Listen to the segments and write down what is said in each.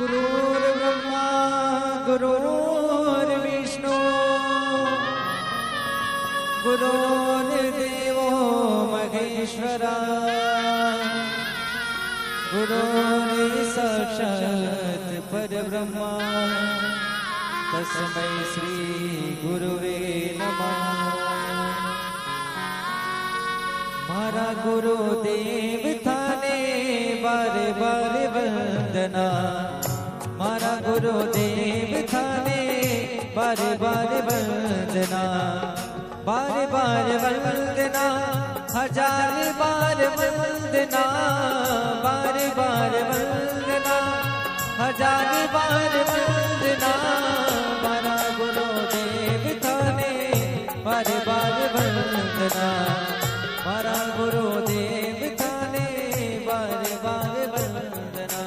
गुरुर्ब्रह्मा गुरुर्विष्णु गुरुर्देवो महेश्वरा गुरुर्साक्षात् परब्रह्मा तस्मै श्री गुरुवे नमः। मारा गुरुदेव थाने बारे बारे वंदना, मारा गुरुदेव थाने बारे बारे वंदना, बारे बारे वंदना, हजार बार वंदना, बारे बारे वंदना, हजार बार वंदना। मारा गुरुदेव थाने बारे बारे वंदना, मारा गुरुदेव थाने बारे बारे वंदना।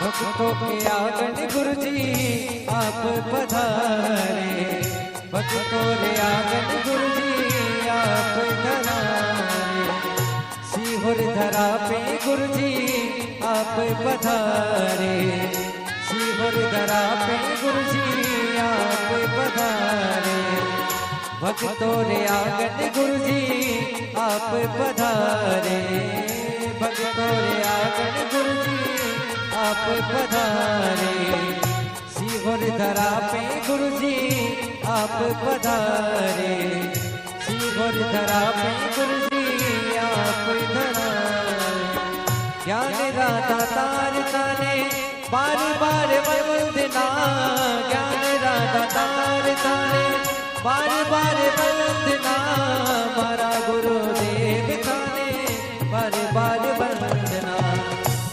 भक्तों के आंगन गुरुजी आप पधारे, भक्तों रे आंगन गुरुजी आप पधारे। सीहोर धरा पे गुरुजी आप पधारे, सीहोर धरा पे गुरुजी आप पधारे। भक्तों रे आंगन गुरुजी आप पधारे, भक्तों रे आंगन गुरुजी आप पधारे। सीहोर धरा पे गुरुजी आप पधारे, सीहोर धरा पे गुरुजी आप पधारे। ज्ञान राता तार ताने बार बार वंदना, ज्ञान राता तार ताने बार बार वंदना। मारा गुरुदेव थाने बार बार वंदना,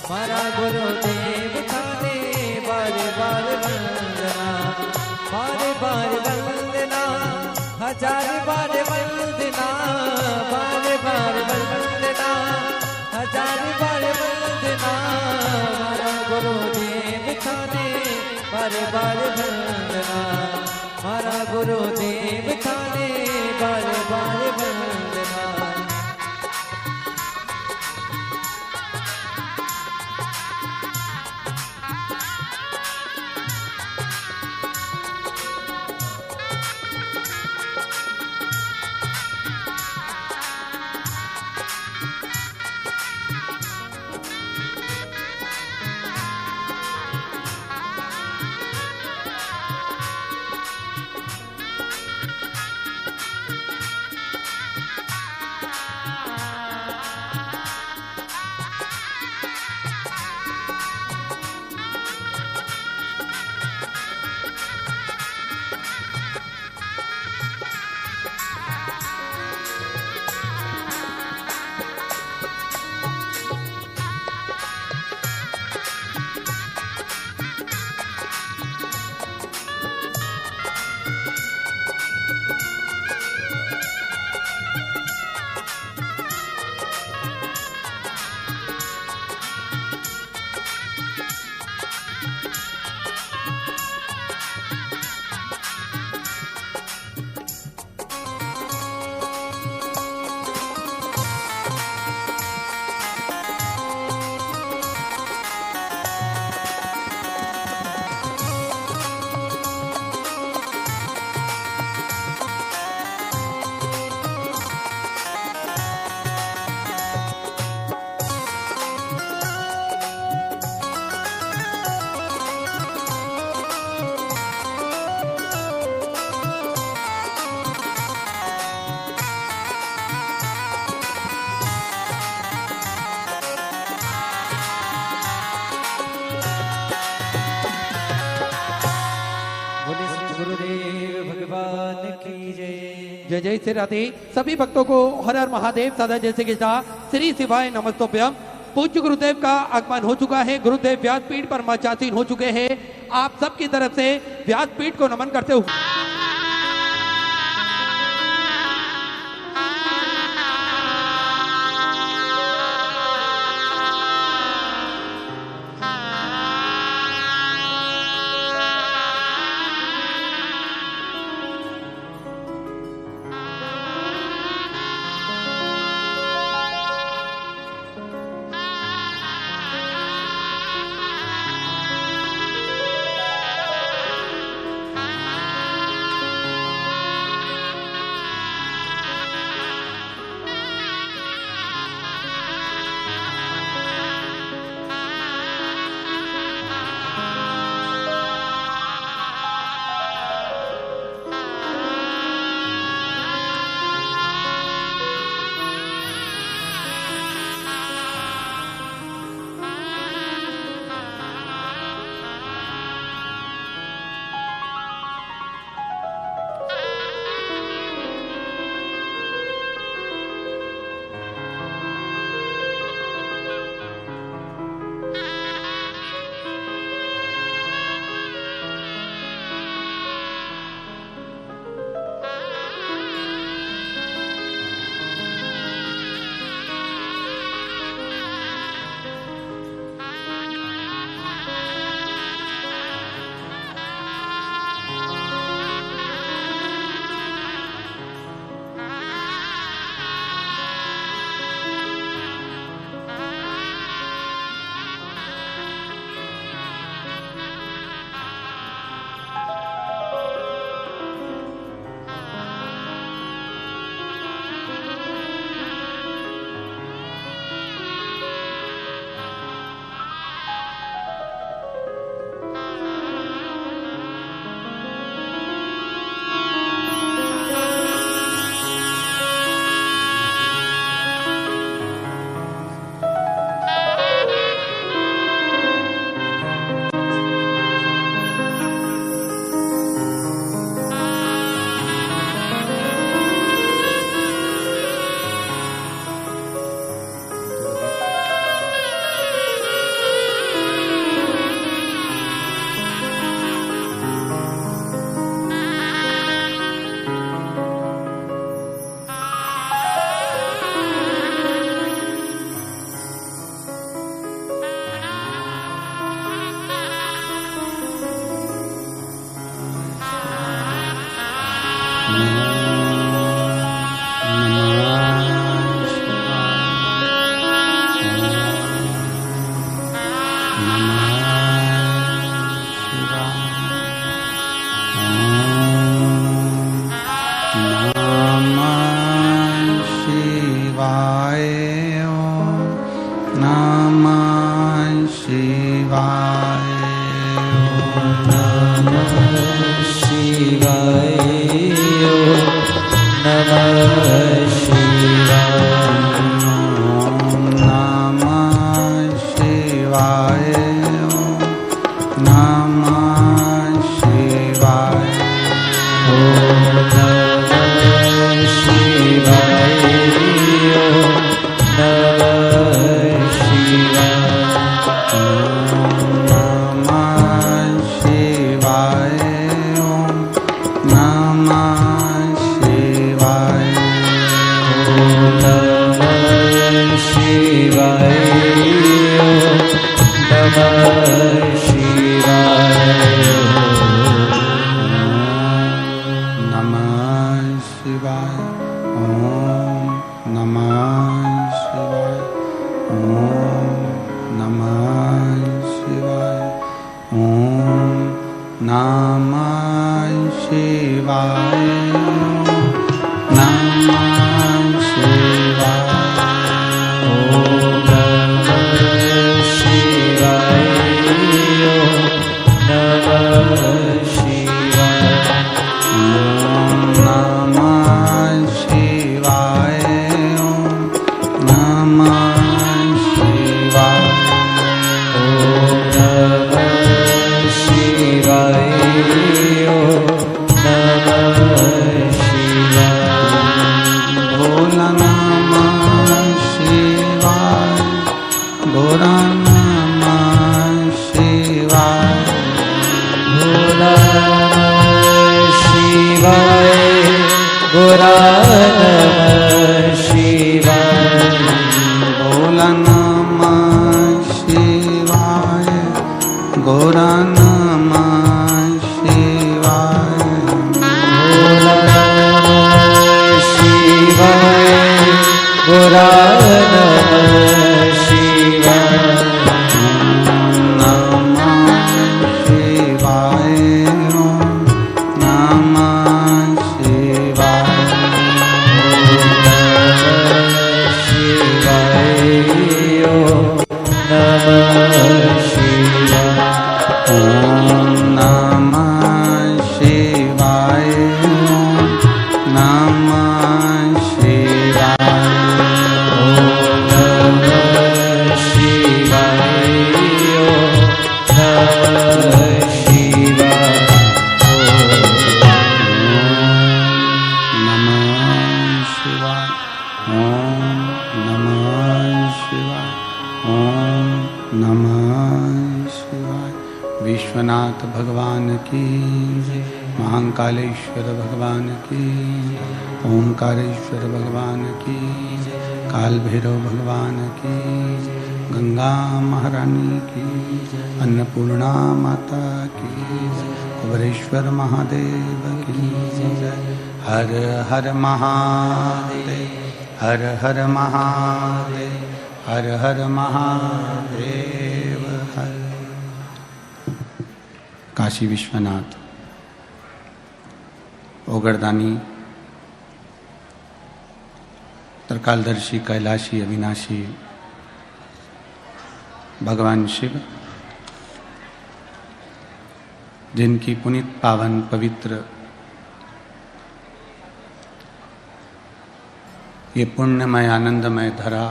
मारा गुरुदेव थाने बारे बार वंदना, बारे बार वंदना, हजार बार वंदना, बारे बार वंदना, हजार बार वंदना। मारा गुरुदेव थाने बारे बार वंदना, मारा गुरुदेव थाने बारे बार वंदना। की जय। जय जय श्री राधे। सभी भक्तों को हर हर महादेव सदा जैसे कृष्णा श्री शिवाय नमस्तोभ्यम। पूज्य गुरुदेव का आगमन हो चुका है। गुरुदेव व्यासपीठ पर मंचासीन हो चुके हैं। आप सबकी तरफ से व्यासपीठ को नमन करते हुए शिवाय। गोरा नमः शिवाय। बोला नमः शिवाय, गोरा नमः शिवाय। भोला नमः शिवाय, गोरा नमः शिवाय। नमः शिवाय, नमः शिवाय। ओम नमः शिवाय, नमः शिवाय, ओम नमः शिवाय, नमः शिवाय, नमः शिवाय, ओम नमः शिवाय, ओम नमः शिवाय। विश्वनाथ भगवान की जय, महाकालेश्वर भगवान की जय, ओंकारेश्वर भगवान की जय, काल भैरव भगवान की जय, गंगा महारानी की जय, अन्नपूर्णा माता की जय, कुबरेश्वर महादेव की जय। हर हर महादेव, हर हर महादेव, हर हर महादेव हर। काशी विश्वनाथ, ओगरदानी, त्रिकालदर्शी, कैलाशी, अविनाशी भगवान शिव, जिनकी पुनीत पावन पवित्र ये पुण्यमय आनंदमय धरा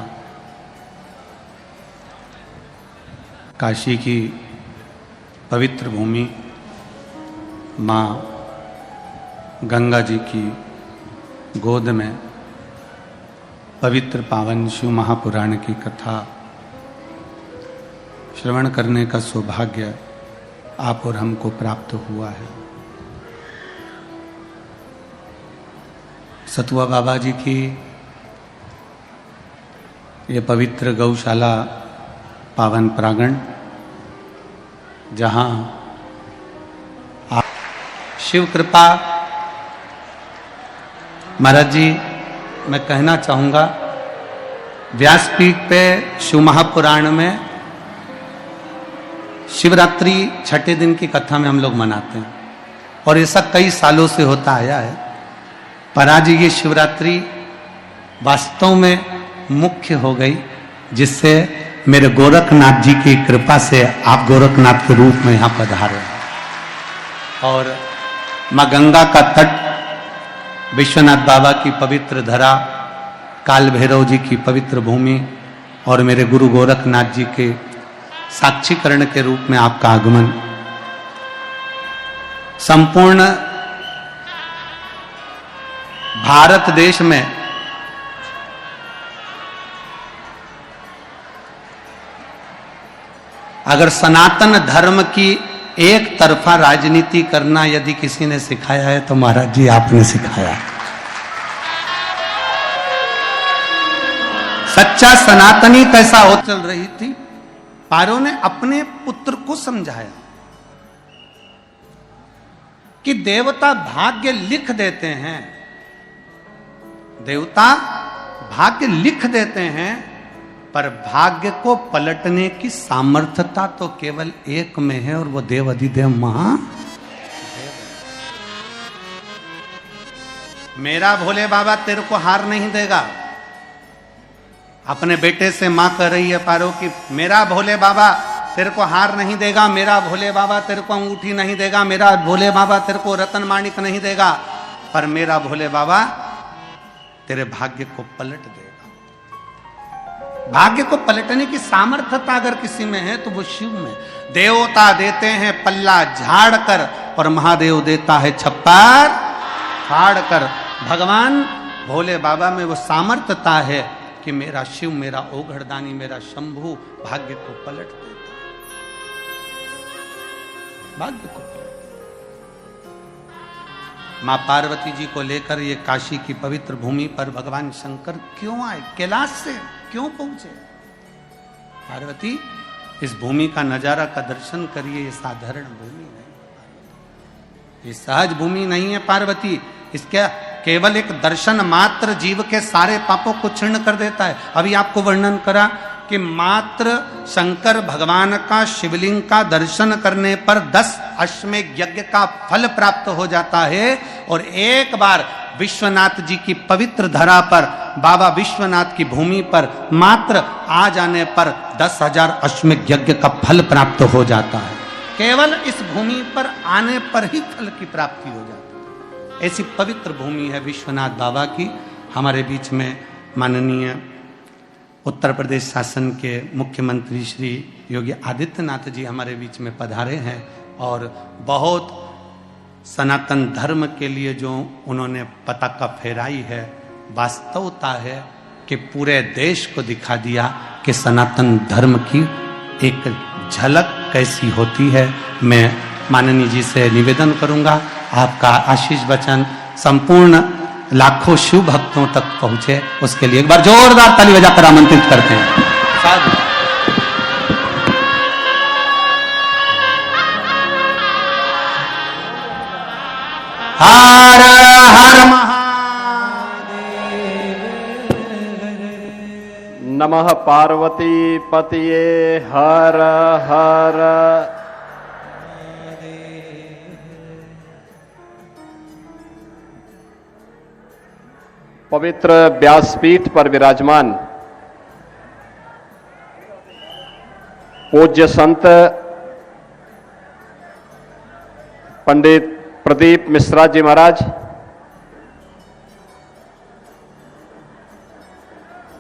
काशी की पवित्र भूमि माँ गंगा जी की गोद में पवित्र पावन शिव महापुराण की कथा श्रवण करने का सौभाग्य आप और हमको प्राप्त हुआ है। सतुआ बाबा जी की ये पवित्र गौशाला पावन प्रांगण, जहां आप शिव कृपा, महाराज जी मैं कहना चाहूंगा, व्यासपीठ पे शिव महापुराण में शिवरात्रि छठे दिन की कथा में हम लोग मनाते हैं और ऐसा कई सालों से होता आया है। पर आज ये शिवरात्रि वास्तव में मुख्य हो गई, जिससे मेरे गोरखनाथ जी की कृपा से आप गोरखनाथ के रूप में यहाँ पधारे हैं। और माँ गंगा का तट, विश्वनाथ बाबा की पवित्र धरा, काल भैरव जी की पवित्र भूमि और मेरे गुरु गोरखनाथ जी के साक्षीकरण के रूप में आपका आगमन संपूर्ण भारत देश में अगर सनातन धर्म की एक तरफा राजनीति करना यदि किसी ने सिखाया है तो महाराज जी आपने सिखाया है। सच्चा सनातनी कैसा हो चल रही थी, पारो ने अपने पुत्र को समझाया कि देवता भाग्य लिख देते हैं, देवता भाग्य लिख देते हैं, पर भाग्य को पलटने की सामर्थ्यता तो केवल एक में है और वो देव अधिदेव महादेव। मेरा भोले बाबा तेरे को हार नहीं देगा। अपने बेटे से मां कह रही है पारो की, मेरा भोले बाबा तेरे को हार नहीं देगा, मेरा भोले बाबा तेरे को अंगूठी नहीं देगा, मेरा भोले बाबा तेरे को रतन माणिक नहीं देगा, पर मेरा भोले बाबा तेरे भाग्य को पलट देगा। भाग्य को पलटने की सामर्थ्यता अगर किसी में है तो वो शिव में। देवता देते हैं पल्ला झाड़ कर और महादेव देता है छप्पर फाड़ कर। भगवान भोले बाबा में वो सामर्थ्यता है कि मेरा शिव, मेरा ओघड़दानी, मेरा शंभु भाग्य को पलट देता है, भाग्य को पलट। माँ पार्वती जी को लेकर ये काशी की पवित्र भूमि पर भगवान शंकर क्यों आए, कैलाश से क्यों पहुंचे? पार्वती इस भूमि का नजारा का दर्शन करिए, ये साधारण भूमि नहीं, ये सहज भूमि नहीं है पार्वती। इसके केवल एक दर्शन मात्र जीव के सारे पापों को क्षीण कर देता है। अभी आपको वर्णन करा कि मात्र शंकर भगवान का शिवलिंग का दर्शन करने पर 10 अश्वमेध यज्ञ का फल प्राप्त हो जाता है। और एक बार विश्वनाथ जी की पवित्र धरा पर, बाबा विश्वनाथ की भूमि पर मात्र आ जाने पर 10,000 अश्वमेध यज्ञ का फल प्राप्त हो जाता है। केवल इस भूमि पर आने पर ही फल की प्राप्ति हो जाती है। ऐसी पवित्र भूमि है विश्वनाथ बाबा की। हमारे बीच में माननीय उत्तर प्रदेश शासन के मुख्यमंत्री श्री योगी आदित्यनाथ जी हमारे बीच में पधारे हैं और बहुत सनातन धर्म के लिए जो उन्होंने पताका फहराई है, वास्तवता है कि पूरे देश को दिखा दिया कि सनातन धर्म की एक झलक कैसी होती है। मैं माननीय जी से निवेदन करूंगा, आपका आशीष वचन संपूर्ण लाखों शिव भक्तों तक पहुंचे, उसके लिए एक बार जोरदार ताली बजाकर आमंत्रित करते हैं। साधु। हर हर महादेव। नमः पार्वती पतिये हर हर। पवित्र व्यासपीठ पर विराजमान पूज्य संत पंडित प्रदीप मिश्रा जी महाराज,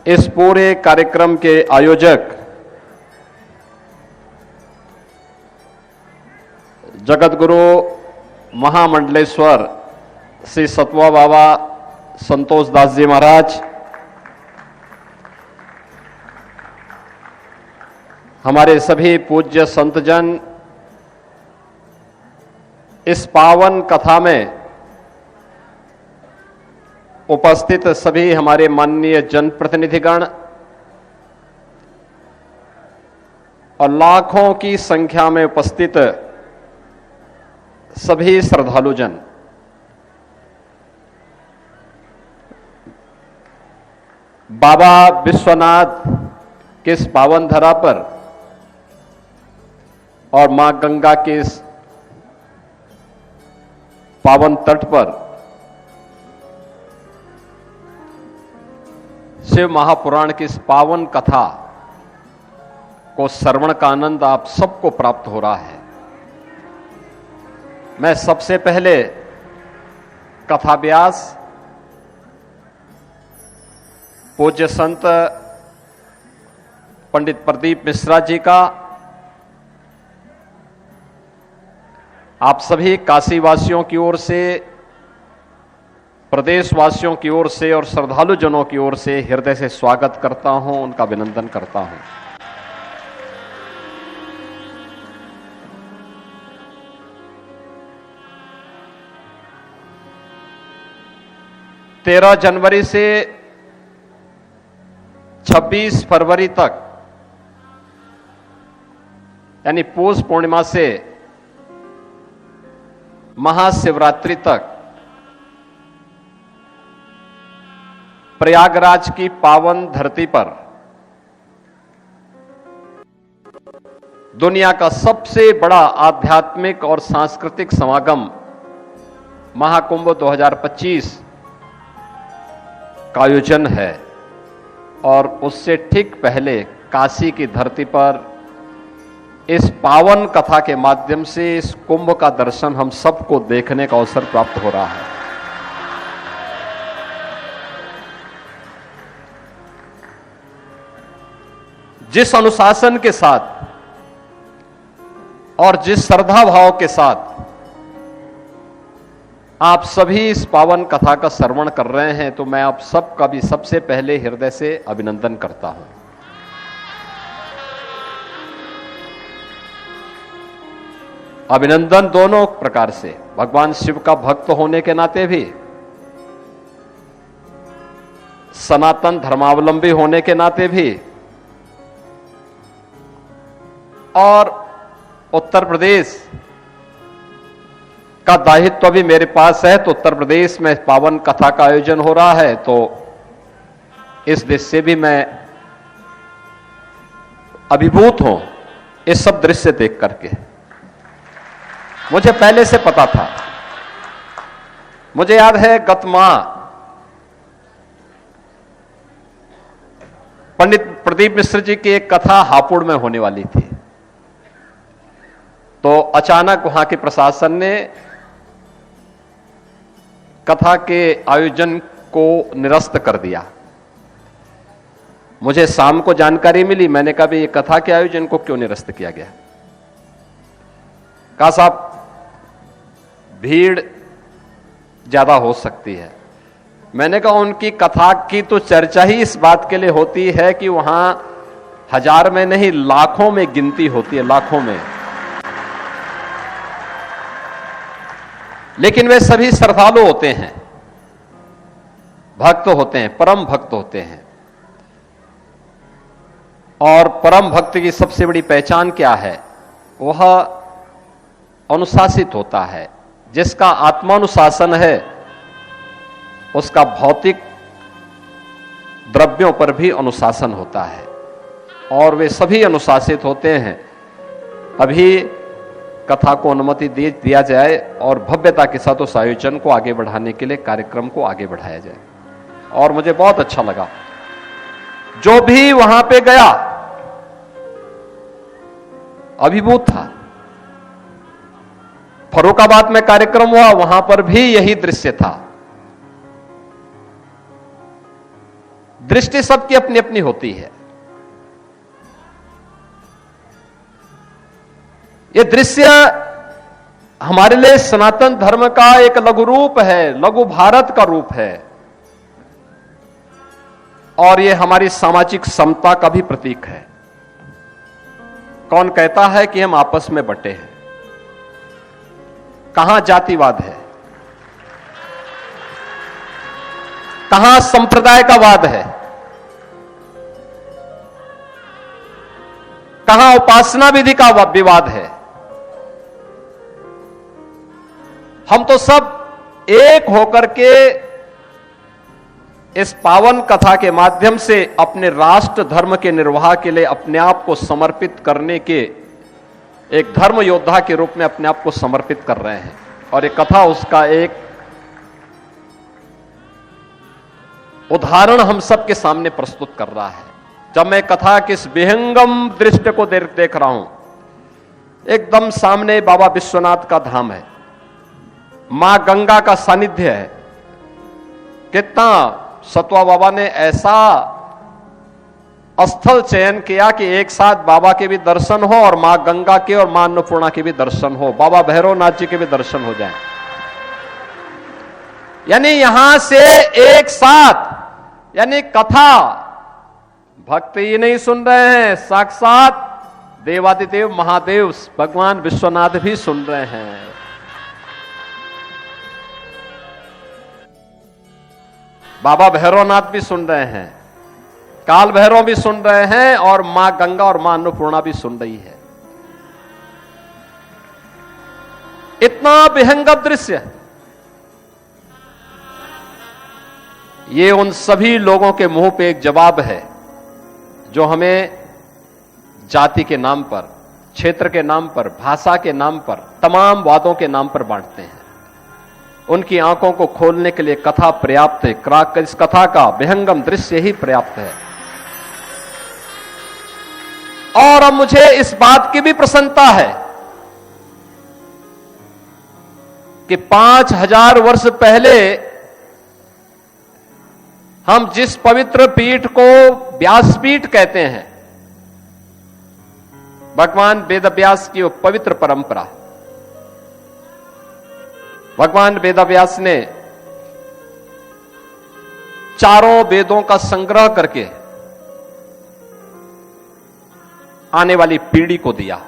इस पूरे कार्यक्रम के आयोजक जगतगुरु महामंडलेश्वर श्री सतवा बाबा संतोष दास जी महाराज, हमारे सभी पूज्य संतजन, इस पावन कथा में उपस्थित सभी हमारे माननीय जनप्रतिनिधिगण और लाखों की संख्या में उपस्थित सभी श्रद्धालुजन, बाबा विश्वनाथ के इस पावन धरा पर और मां गंगा के इस पावन तट पर शिव महापुराण की इस पावन कथा को श्रवण का आनंद आप सबको प्राप्त हो रहा है। मैं सबसे पहले कथा व्यास पूज्य संत पंडित प्रदीप मिश्रा जी का आप सभी काशी वासियों की ओर से, प्रदेश वासियों की ओर से और श्रद्धालु जनों की ओर से हृदय से स्वागत करता हूं, उनका अभिनंदन करता हूं। तेरह जनवरी से 26 फरवरी तक, यानी पौष पूर्णिमा से महाशिवरात्रि तक प्रयागराज की पावन धरती पर दुनिया का सबसे बड़ा आध्यात्मिक और सांस्कृतिक समागम महाकुंभ 2025 का आयोजन है। और उससे ठीक पहले काशी की धरती पर इस पावन कथा के माध्यम से इस कुंभ का दर्शन हम सबको देखने का अवसर प्राप्त हो रहा है। जिस अनुशासन के साथ और जिस श्रद्धा भाव के साथ आप सभी इस पावन कथा का श्रवण कर रहे हैं, तो मैं आप सबका भी सबसे पहले हृदय से अभिनंदन करता हूं। अभिनंदन दोनों प्रकार से, भगवान शिव का भक्त होने के नाते भी, सनातन धर्मावलंबी होने के नाते भी, और उत्तर प्रदेश का दायित्व भी मेरे पास है। तो उत्तर प्रदेश में पावन कथा का आयोजन हो रहा है, तो इस दृश्य भी मैं अभिभूत हूं, इस सब दृश्य देख करके। मुझे पहले से पता था, मुझे याद है गत माह पंडित प्रदीप मिश्र जी की एक कथा हापुड़ में होने वाली थी, तो अचानक वहां के प्रशासन ने कथा के आयोजन को निरस्त कर दिया। मुझे शाम को जानकारी मिली, मैंने कहा भी ये कथा के आयोजन को क्यों निरस्त किया गया? कहा साहब भीड़ ज्यादा हो सकती है। मैंने कहा उनकी कथा की तो चर्चा ही इस बात के लिए होती है कि वहां हजार में नहीं लाखों में गिनती होती है, लाखों में। लेकिन वे सभी श्रद्धालु होते हैं, भक्त होते हैं, परम भक्त होते हैं। और परम भक्त की सबसे बड़ी पहचान क्या है? वह अनुशासित होता है। जिसका आत्मानुशासन है उसका भौतिक द्रव्यों पर भी अनुशासन होता है, और वे सभी अनुशासित होते हैं। अभी कथा को अनुमति दिया जाए और भव्यता के साथ उस आयोजन को आगे बढ़ाने के लिए कार्यक्रम को आगे बढ़ाया जाए। और मुझे बहुत अच्छा लगा, जो भी वहां पे गया अभिभूत था। फर्रुखाबाद में कार्यक्रम हुआ, वहां पर भी यही दृश्य था। दृष्टि सबकी अपनी अपनी होती है। यह दृश्य हमारे लिए सनातन धर्म का एक लघु रूप है, लघु भारत का रूप है, और यह हमारी सामाजिक समता का भी प्रतीक है। कौन कहता है कि हम आपस में बंटे हैं? कहां जातिवाद है? कहां संप्रदाय का वाद है? कहां उपासना विधि का विवाद है? हम तो सब एक होकर के इस पावन कथा के माध्यम से अपने राष्ट्र धर्म के निर्वाह के लिए अपने आप को समर्पित करने के एक धर्म योद्धा के रूप में अपने आप को समर्पित कर रहे हैं। और ये कथा उसका एक उदाहरण हम सबके सामने प्रस्तुत कर रहा है। जब मैं कथा के इस विहंगम दृश्य को देख रहा हूं, एकदम सामने बाबा विश्वनाथ का धाम है, मां गंगा का सानिध्य है। कितना सतवा बाबा ने ऐसा स्थल चयन किया कि एक साथ बाबा के भी दर्शन हो और मां गंगा के और मां अन्नपूर्णा के भी दर्शन हो, बाबा भैरवनाथ जी के भी दर्शन हो जाए। यानी यहां से एक साथ, यानी कथा भक्त ही नहीं सुन रहे हैं, साक्षात देवादिदेव महादेव भगवान विश्वनाथ भी सुन रहे हैं। बाबा भैरवनाथ भी सुन रहे हैं, काल भैरव भी सुन रहे हैं, और मां गंगा और मां अन्नपूर्णा भी सुन रही है। इतना विहंगम दृश्य। ये उन सभी लोगों के मुंह पे एक जवाब है जो हमें जाति के नाम पर, क्षेत्र के नाम पर, भाषा के नाम पर, तमाम वादों के नाम पर बांटते हैं। उनकी आंखों को खोलने के लिए कथा पर्याप्त है। इस कथा का विहंगम दृश्य ही पर्याप्त है। और अब मुझे इस बात की भी प्रसन्नता है कि 5000 वर्ष पहले हम जिस पवित्र पीठ को व्यासपीठ कहते हैं, भगवान वेदव्यास की वो पवित्र परंपरा, भगवान वेदव्यास ने चारों वेदों का संग्रह करके आने वाली पीढ़ी को दिया।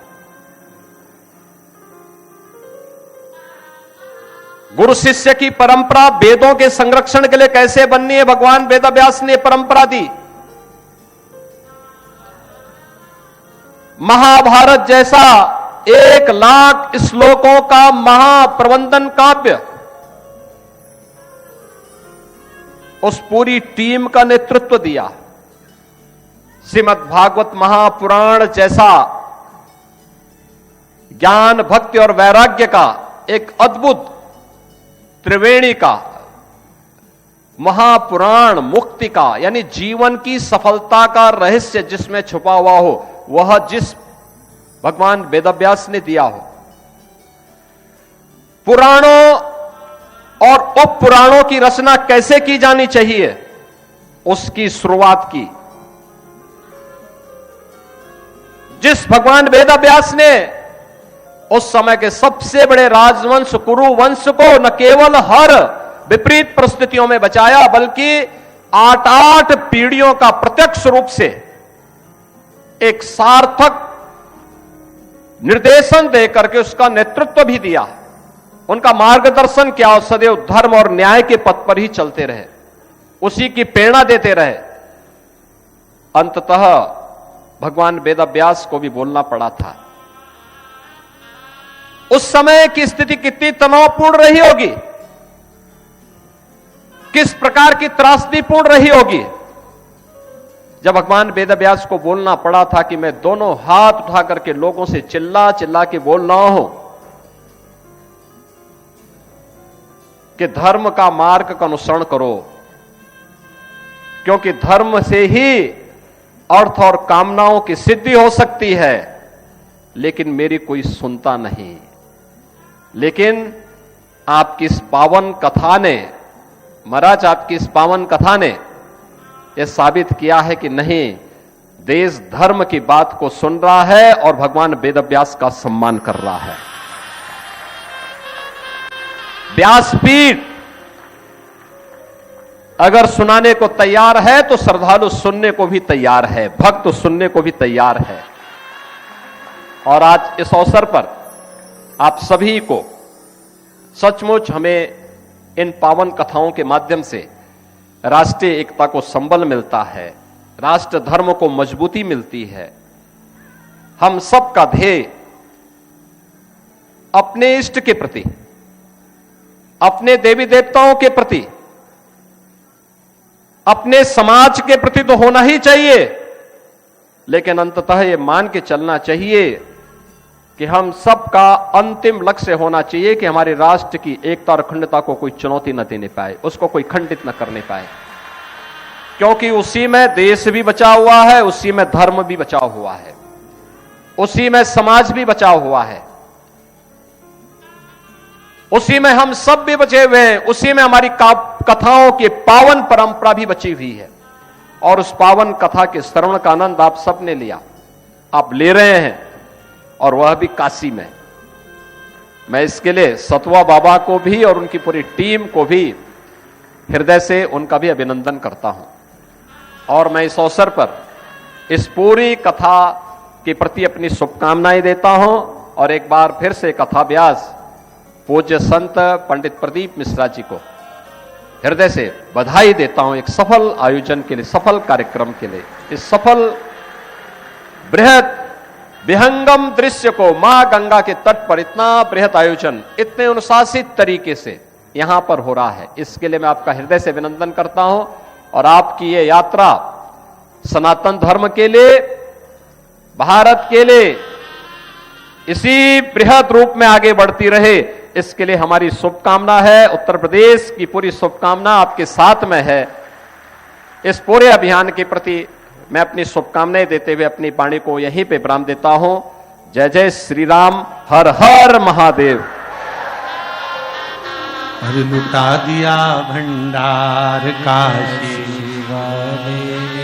गुरु शिष्य की परंपरा वेदों के संरक्षण के लिए कैसे बननी है, भगवान वेदव्यास ने परंपरा दी। महाभारत जैसा 1,00,000 श्लोकों का महाप्रबंधन काव्य, उस पूरी टीम का नेतृत्व दिया। श्रीमद् भागवत महापुराण जैसा ज्ञान, भक्ति और वैराग्य का एक अद्भुत त्रिवेणी का महापुराण, मुक्ति का यानी जीवन की सफलता का रहस्य जिसमें छुपा हुआ हो, वह जिस भगवान वेदव्यास ने दिया हो। पुराणों और उप पुराणों की रचना कैसे की जानी चाहिए, उसकी शुरुआत की। जिस भगवान वेदव्यास ने उस समय के सबसे बड़े राजवंश कुरु वंश को न केवल हर विपरीत परिस्थितियों में बचाया, बल्कि 8 पीढ़ियों का प्रत्यक्ष रूप से एक सार्थक निर्देशन देकर के उसका नेतृत्व भी दिया। उनका मार्गदर्शन किया और सदैव धर्म और न्याय के पथ पर ही चलते रहे, उसी की प्रेरणा देते रहे। अंततः भगवान वेदव्यास को भी बोलना पड़ा था। उस समय की स्थिति कितनी तनावपूर्ण रही होगी, किस प्रकार की त्रासदीपूर्ण रही होगी, जब भगवान वेदव्यास को बोलना पड़ा था कि मैं दोनों हाथ उठा करके लोगों से चिल्ला चिल्ला के बोल रहा हूं कि धर्म का मार्ग का अनुसरण करो, क्योंकि धर्म से ही अर्थ और कामनाओं की सिद्धि हो सकती है। लेकिन मेरी कोई सुनता नहीं। लेकिन आपकी इस पावन कथा ने, महाराज आपकी इस पावन कथा ने यह साबित किया है कि नहीं, देश धर्म की बात को सुन रहा है और भगवान वेदव्यास का सम्मान कर रहा है। व्यासपीठ अगर सुनाने को तैयार है तो श्रद्धालु सुनने को भी तैयार है, भक्त सुनने को भी तैयार है। और आज इस अवसर पर आप सभी को सचमुच हमें इन पावन कथाओं के माध्यम से राष्ट्रीय एकता को संबल मिलता है, राष्ट्र धर्म को मजबूती मिलती है। हम सबका ध्येय अपने इष्ट के प्रति, अपने देवी देवताओं के प्रति, अपने समाज के प्रति तो होना ही चाहिए, लेकिन अंततः यह मान के चलना चाहिए कि हम सबका अंतिम लक्ष्य होना चाहिए कि हमारे राष्ट्र की एकता और अखंडता को कोई चुनौती न देने पाए, उसको कोई खंडित न करने पाए, क्योंकि उसी में देश भी बचा हुआ है, उसी में धर्म भी बचा हुआ है, उसी में समाज भी बचा हुआ है, उसी में हम सब भी बचे हुए हैं, उसी में हमारी कथाओं की पावन परंपरा भी बची हुई है। और उस पावन कथा के श्रवण का आनंद आप सबने लिया, आप ले रहे हैं, और वह भी काशी में। मैं इसके लिए सतवा बाबा को भी और उनकी पूरी टीम को भी हृदय से उनका भी अभिनंदन करता हूं। और मैं इस अवसर पर इस पूरी कथा के प्रति अपनी शुभकामनाएं देता हूं, और एक बार फिर से कथा व्यास पूज्य संत पंडित प्रदीप मिश्रा जी को हृदय से बधाई देता हूं एक सफल आयोजन के लिए, सफल कार्यक्रम के लिए। इस सफल बृहद विहंगम दृश्य को, मां गंगा के तट पर इतना बृहद आयोजन इतने अनुशासित तरीके से यहां पर हो रहा है, इसके लिए मैं आपका हृदय से अभिनंदन करता हूं। और आपकी ये यात्रा सनातन धर्म के लिए, भारत के लिए इसी बृहद रूप में आगे बढ़ती रहे, इसके लिए हमारी शुभकामना है। उत्तर प्रदेश की पूरी शुभकामना आपके साथ में है। इस पूरे अभियान के प्रति मैं अपनी शुभकामनाएं देते हुए अपनी वाणी को यहीं पे विराम देता हूं। जय जय श्री राम, हर हर महादेव। और लुटा दिया भंडार काशी शिवाय